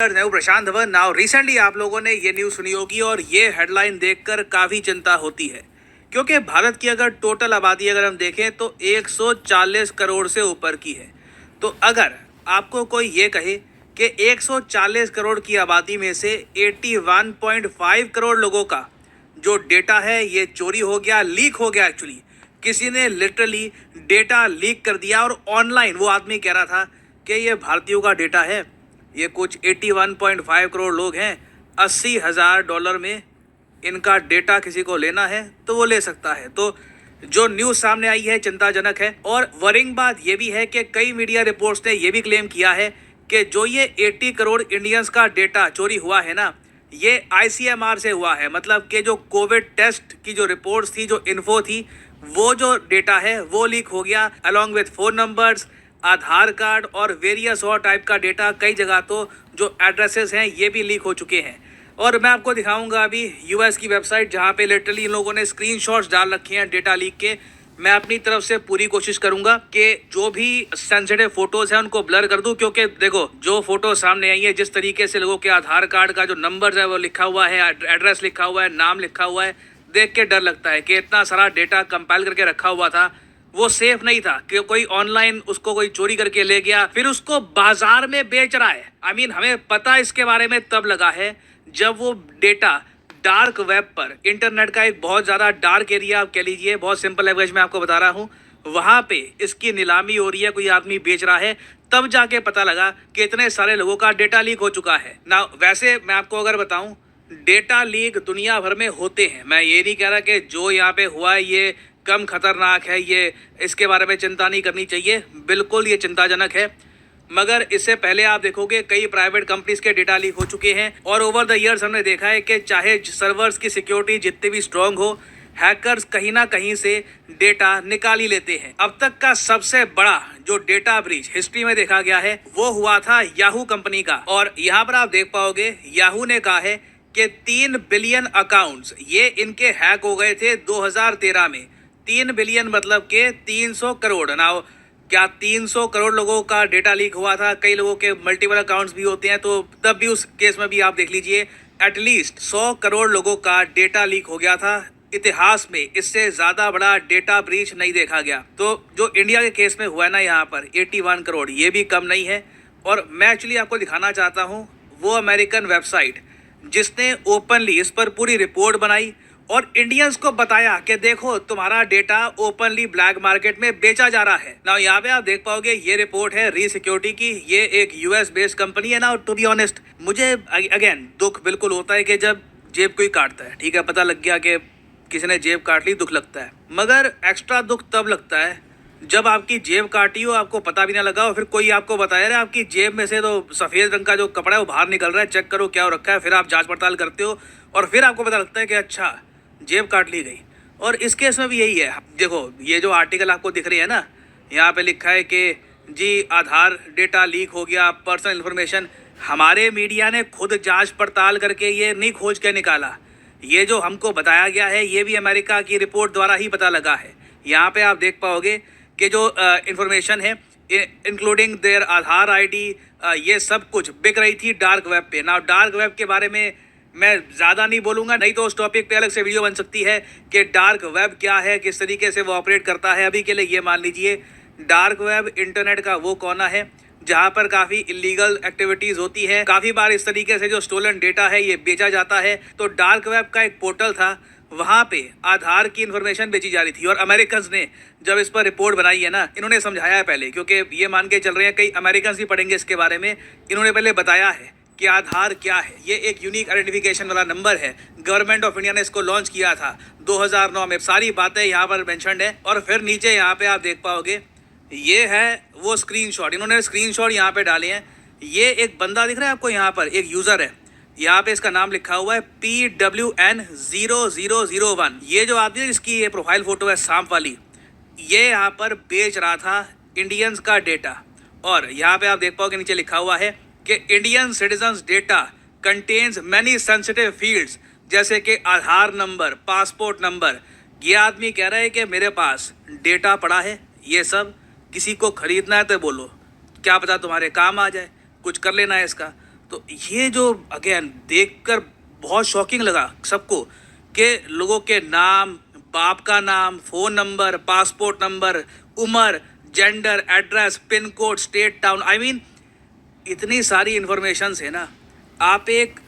प्रशांत Dhawan. Now recently आप लोगों ने ये न्यूज़ सुनी होगी और ये हेडलाइन देखकर काफ़ी चिंता होती है, क्योंकि भारत की अगर टोटल आबादी अगर हम देखें तो 140 करोड़ से ऊपर की है। तो अगर आपको कोई ये कहे कि 140 करोड़ की आबादी में से 81.5 करोड़ लोगों का जो डेटा है ये चोरी हो गया, लीक हो गया, एक्चुअली किसी ने लिटरली डेटा लीक कर दिया और ऑनलाइन वो आदमी कह रहा था कि ये भारतीयों का डेटा है, ये कुछ 81.5 करोड़ लोग हैं, $80,000 में इनका डेटा किसी को लेना है तो वो ले सकता है। तो जो न्यूज़ सामने आई है चिंताजनक है। और वरिंग बात ये भी है कि कई मीडिया रिपोर्ट्स ने ये भी क्लेम किया है कि जो ये 80 करोड़ इंडियंस का डेटा चोरी हुआ है ना, ये ICMR से हुआ है। मतलब कि जो कोविड टेस्ट की जो रिपोर्ट्स थी, जो इन्फो थी, वो जो डेटा है वो लीक हो गया, along with phone numbers, Aadhaar card और वेरियस और टाइप का डेटा। कई जगह तो जो एड्रेसेस हैं ये भी लीक हो चुके हैं। और मैं आपको दिखाऊंगा अभी US की वेबसाइट, जहाँ पे लिटरली इन लोगों ने स्क्रीनशॉट्स डाल रखे हैं डेटा लीक के। मैं अपनी तरफ से पूरी कोशिश करूंगा कि जो भी सेंसिटिव फोटोज हैं उनको ब्लर कर दूं, क्योंकि देखो जो फोटो सामने आई है, जिस तरीके से लोगों के आधार कार्ड का जो नंबर है वो लिखा हुआ है, एड्रेस लिखा हुआ है, नाम लिखा हुआ है, देख के डर लगता है कि इतना सारा डेटा कंपाइल करके रखा हुआ था, वो सेफ नहीं था कि कोई ऑनलाइन उसको कोई चोरी करके ले गया फिर उसको बाजार में बेच रहा है। हमें पता इसके बारे में तब लगा है जब वो डेटा डार्क वेब पर, इंटरनेट का एक बहुत ज़्यादा डार्क एरिया आप कह लीजिए, बहुत सिंपल लैंग्वेज में आपको बता रहा हूँ, वहाँ पे इसकी नीलामी हो रही है, कोई आदमी बेच रहा है। तब जाके पता लगा कि इतने सारे लोगों का डेटा लीक हो चुका है ना। वैसे मैं आपको अगर बताऊं, डेटा लीक दुनिया भर में होते हैं। मैं ये नहीं कह रहा कि जो यहाँ पे हुआ है ये कम खतरनाक है, ये इसके बारे में चिंता नहीं करनी चाहिए, बिल्कुल ये चिंताजनक है। मगर इससे पहले आप देखोगे कई प्राइवेट कंपनीज के डेटा लीक हो चुके हैं और ओवर द ईयर्स हमने देखा है कि चाहे सर्वर्स की सिक्योरिटी जितनी भी स्ट्रांग हो, हैकर्स कहीं ना कहीं से डेटा निकाल ही लेते हैं। अब तक का सबसे बड़ा जो डेटा ब्रीच हिस्ट्री में देखा गया है वो हुआ था याहू कंपनी का। और यहाँ पर आप देख पाओगे याहू ने कहा है कि 3 बिलियन अकाउंट्स ये इनके हैक हो गए थे 2013 में। 3 बिलियन मतलब के 300 करोड़। ना क्या 300 करोड़ लोगों का डेटा लीक हुआ था? कई लोगों के मल्टीपल अकाउंट्स भी होते हैं, तो तब भी उस केस में भी आप देख लीजिए एटलीस्ट 100 करोड़ लोगों का डेटा लीक हो गया था। इतिहास में इससे ज़्यादा बड़ा डेटा ब्रीच नहीं देखा गया। तो जो इंडिया के केस में हुआ है ना यहाँ पर 81 करोड़, ये भी कम नहीं है। और मैं एक्चुअली आपको दिखाना चाहता हूँ वो अमेरिकन वेबसाइट जिसने ओपनली इस पर पूरी रिपोर्ट बनाई और इंडियंस को बताया कि देखो तुम्हारा डेटा ओपनली ब्लैक मार्केट में बेचा जा रहा है ना। यहाँ पे आप देख पाओगे ये रिपोर्ट है री सिक्योरिटी की, ये एक US बेस्ड कंपनी है ना। टू बी ऑनेस्ट मुझे अगेन दुख बिल्कुल होता है कि जब जेब कोई काटता है, ठीक है, पता लग गया कि किसी ने जेब काट ली, दुख लगता है। मगर एक्स्ट्रा दुख तब लगता है जब आपकी जेब काटी हो, आपको पता भी ना लगा हो, फिर कोई आपको बताया रहा आपकी जेब में से तो सफ़ेद रंग का जो कपड़ा है वो बाहर निकल रहा है, चेक करो क्या हो रखा है। फिर आप जांच पड़ताल करते हो और फिर आपको पता लगता है कि अच्छा जेब काट ली गई। और इस केस में भी यही है। देखो ये जो आर्टिकल आपको दिख रही है ना, यहाँ पे लिखा है कि जी आधार डेटा लीक हो गया, पर्सनल इन्फॉर्मेशन। हमारे मीडिया ने खुद जांच पड़ताल करके ये नहीं खोज के निकाला, ये जो हमको बताया गया है ये भी अमेरिका की रिपोर्ट द्वारा ही पता लगा है। यहाँ पे आप देख पाओगे कि जो इन्फॉर्मेशन है इंक्लूडिंग देयर आधार ID, ये सब कुछ बिक रही थी डार्क वेब पे ना। डार्क वेब के बारे में मैं ज़्यादा नहीं बोलूँगा, नहीं तो उस टॉपिक पे अलग से वीडियो बन सकती है कि डार्क वेब क्या है, किस तरीके से वो ऑपरेट करता है। अभी के लिए ये मान लीजिए डार्क वेब इंटरनेट का वो कोना है जहाँ पर काफ़ी इलीगल एक्टिविटीज़ होती हैं। काफ़ी बार इस तरीके से जो स्टोलन डेटा है ये बेचा जाता है। तो डार्क वेब का एक पोर्टल था, वहाँ पे आधार की इन्फॉर्मेशन बेची जा रही थी। और अमेरिकन ने जब इस पर रिपोर्ट बनाई है ना, इन्होंने समझाया है पहले, क्योंकि ये मान के चल रहे हैं कई अमेरिकन भी पढ़ेंगे इसके बारे में। इन्होंने पहले बताया है कि आधार क्या है। ये एक यूनिक आइडेंटिफिकेशन वाला नंबर है। गवर्नमेंट ऑफ इंडिया ने इसको लॉन्च किया था 2009 में। सारी बातें यहाँ पर मेंशन्ड है। और फिर नीचे यहाँ पे आप देख पाओगे ये है वो स्क्रीनशॉट, इन्होंने स्क्रीनशॉट यहाँ पे डाले हैं। ये एक बंदा दिख रहा है आपको, यहाँ पर एक यूज़र है, यहाँ पे इसका नाम लिखा हुआ है PWN0001। ये जो आदमी है इसकी ये प्रोफाइल फ़ोटो है सांप वाली, ये यहाँ पर बेच रहा था इंडियंस का डेटा। और यहाँ पे आप देख पाओगे नीचे लिखा हुआ है कि Indian citizens data contains many sensitive fields, जैसे कि आधार नंबर, पासपोर्ट नंबर। ये आदमी कह रहा है कि मेरे पास डेटा पड़ा है, ये सब किसी को खरीदना है तो बोलो, क्या पता तुम्हारे काम आ जाए, कुछ कर लेना है इसका। तो ये जो अगेन देखकर बहुत शॉकिंग लगा सबको कि लोगों के नाम, बाप का नाम, फ़ोन नंबर, पासपोर्ट नंबर, उम्र, gender, address, pin code, state, town, I mean इतनी सारी इन्फॉर्मेशंस है ना। आप एक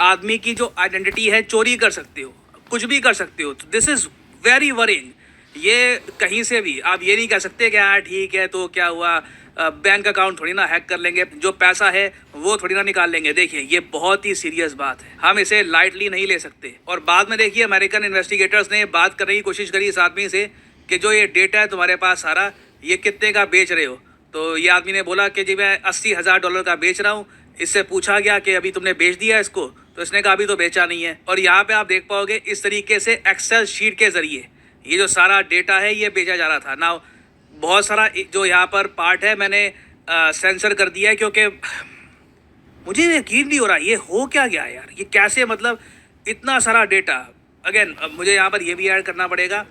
आदमी की जो आइडेंटिटी है चोरी कर सकते हो, कुछ भी कर सकते हो। This is very worrying. ये कहीं से भी आप ये नहीं कह सकते कि हाँ ठीक है तो क्या हुआ, बैंक अकाउंट थोड़ी ना हैक कर लेंगे, जो पैसा है वो थोड़ी ना निकाल लेंगे। देखिए ये बहुत ही सीरियस बात है, हम इसे लाइटली नहीं ले सकते। और बाद में देखिए अमेरिकन इन्वेस्टिगेटर्स ने बात करने की कोशिश करी इस आदमी से कि जो ये डेटा है तुम्हारे पास सारा, ये कितने का बेच रहे हो। तो ये आदमी ने बोला कि जी मैं $80,000 का बेच रहा हूँ। इससे पूछा गया कि अभी तुमने बेच दिया इसको, तो इसने कहा अभी तो बेचा नहीं है। और यहाँ पे आप देख पाओगे इस तरीके से एक्सेल शीट के जरिए ये जो सारा डेटा है ये बेचा जा रहा था ना। बहुत सारा जो यहाँ पर पार्ट है मैंने सेंसर कर दिया है, क्योंकि मुझे यकीन नहीं हो रहा ये हो क्या गया यार, ये कैसे, मतलब इतना सारा डेटा। अगेन मुझे यहाँ पर ये भी ऐड करना पड़ेगा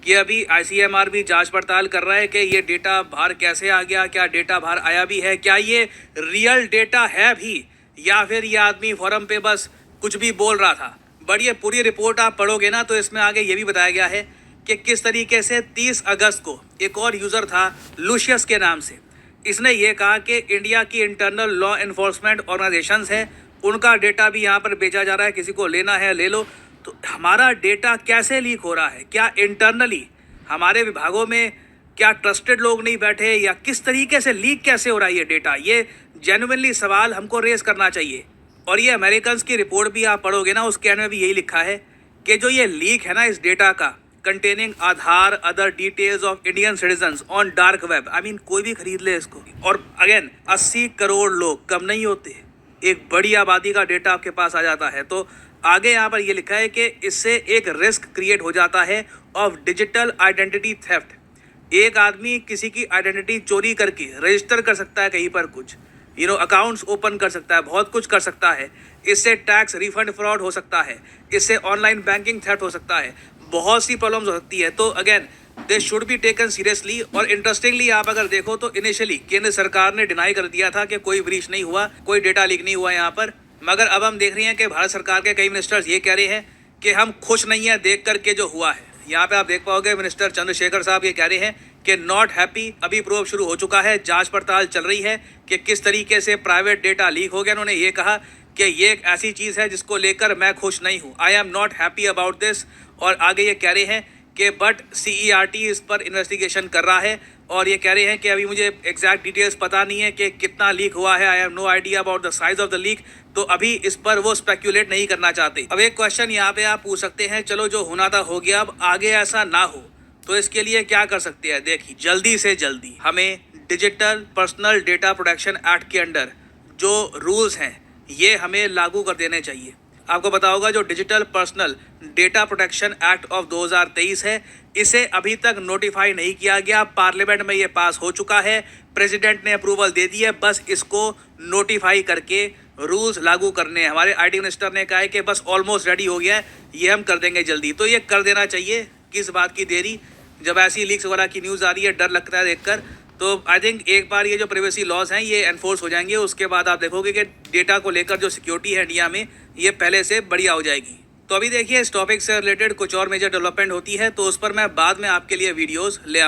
कि अभी ICMR भी जांच पड़ताल कर रहा है कि ये डेटा बाहर कैसे आ गया, क्या डेटा बाहर आया भी है, क्या ये रियल डेटा है भी, या फिर ये आदमी फोरम पे बस कुछ भी बोल रहा था। बट ये पूरी रिपोर्ट आप पढ़ोगे ना तो इसमें आगे ये भी बताया गया है कि किस तरीके से 30 अगस्त को एक और यूज़र था लूशियस के नाम से, इसने ये कहा कि इंडिया की इंटरनल लॉ एनफोर्समेंट ऑर्गेनाइजेशंस हैं उनका डेटा भी यहाँ पर बेचा जा रहा है, किसी को लेना है ले लो। तो हमारा डेटा कैसे लीक हो रहा है? क्या इंटरनली हमारे विभागों में क्या ट्रस्टेड लोग नहीं बैठे, या किस तरीके से लीक कैसे हो रहा है ये डेटा? ये जेन्युइनली सवाल हमको रेज करना चाहिए। और ये अमेरिकन की रिपोर्ट भी आप पढ़ोगे ना, उसके एंड में भी यही लिखा है कि जो ये लीक है ना इस डेटा का, containing Aadhaar other details of Indian citizens on dark web, I mean कोई भी खरीद ले इसको। और अगेन 80 करोड़ लोग कम नहीं होते, एक बड़ी आबादी का डेटा आपके पास आ जाता है। तो आगे यहाँ पर ये लिखा है कि इससे एक रिस्क क्रिएट हो जाता है ऑफ डिजिटल आइडेंटिटी थेफ्ट। एक आदमी किसी की आइडेंटिटी चोरी करके रजिस्टर कर सकता है कहीं पर, कुछ अकाउंट्स ओपन कर सकता है, बहुत कुछ कर सकता है। इससे टैक्स रिफंड फ्रॉड हो सकता है, इससे ऑनलाइन बैंकिंग थेफ्ट हो सकता है, बहुत सी प्रॉब्लम्स हो सकती है। तो again this should be taken seriously. और इंटरेस्टिंगली आप अगर देखो तो इनिशियली केंद्र सरकार ने डिनाई कर दिया था कि कोई ब्रीच नहीं हुआ, कोई डेटा लीक नहीं हुआ यहाँ पर। मगर अब हम देख रहे हैं कि भारत सरकार के कई मिनिस्टर्स ये कह रहे हैं कि हम खुश नहीं हैं देख करके जो हुआ है। यहाँ पे आप देख पाओगे मिनिस्टर चंद्रशेखर साहब ये कह रहे हैं कि नॉट हैप्पी। अभी प्रोब शुरू हो चुका है, जांच पड़ताल चल रही है कि किस तरीके से प्राइवेट डेटा लीक हो गया। उन्होंने ये कहा कि ये एक ऐसी चीज़ है जिसको लेकर मैं खुश नहीं हूँ, I am not happy about this. और आगे ये कह रहे हैं कि बट CERT इस पर इन्वेस्टिगेशन कर रहा है, और ये कह रहे हैं कि अभी मुझे एग्जैक्ट डिटेल्स पता नहीं है कि कितना लीक हुआ है, I have no idea about the size of the leak. तो अभी इस पर वो स्पेक्यूलेट नहीं करना चाहते। अब एक क्वेश्चन यहाँ पे आप पूछ सकते हैं, चलो जो होना था हो गया, अब आगे ऐसा ना हो तो इसके लिए क्या कर सकते हैं? देखिए जल्दी से जल्दी हमें digital personal data protection act के अंडर जो रूल्स हैं ये हमें लागू कर देने चाहिए। आपको पता होगा जो digital personal data protection act of 2023 है, इसे अभी तक नोटिफाई नहीं किया गया। पार्लियामेंट में ये पास हो चुका है, प्रेसिडेंट ने अप्रूवल दे दी है, बस इसको नोटिफाई करके रूल्स लागू करने हैं। हमारे IT मिनिस्टर ने कहा है कि बस ऑलमोस्ट रेडी हो गया है, ये हम कर देंगे जल्दी। तो ये कर देना चाहिए, किस बात की देरी? जब ऐसी लीक्स वगैरह की न्यूज़ आ रही है, डर लगता है देखकर। तो आई थिंक एक बार ये जो प्राइवेसी लॉज हैं ये एनफोर्स हो जाएंगे, उसके बाद आप देखोगे कि डेटा को लेकर जो सिक्योरिटी है इंडिया में ये पहले से बढ़िया हो जाएगी। तो अभी देखिए इस टॉपिक से रिलेटेड कुछ और मेजर डेवलपमेंट होती है तो उस पर मैं बाद में आपके लिए वीडियोस ले आऊँगा।